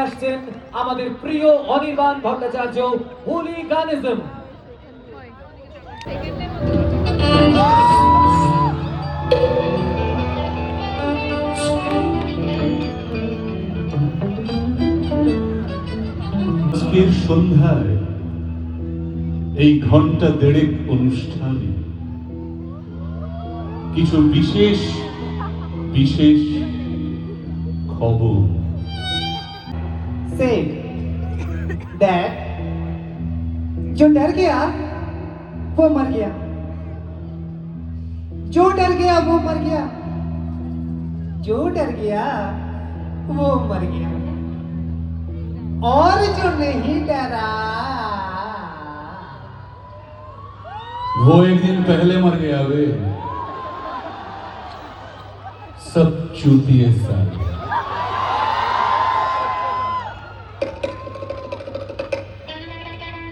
আসছেন আমাদের প্রিয় অনির্বাণ ভট্টাচার্য হুলিগানিজম। আজকের সন্ধ্যায় এই ঘন্টা দেড়েক অনুষ্ঠানে কিছু বিশেষ বিশেষ খবর। Said that जो डर गया वो मर गया, जो डर गया वो मर गया, जो डर गया वो मर गया, और जो नहीं डरा वो एक दिन पहले मर गया वे सब चूतिए साले।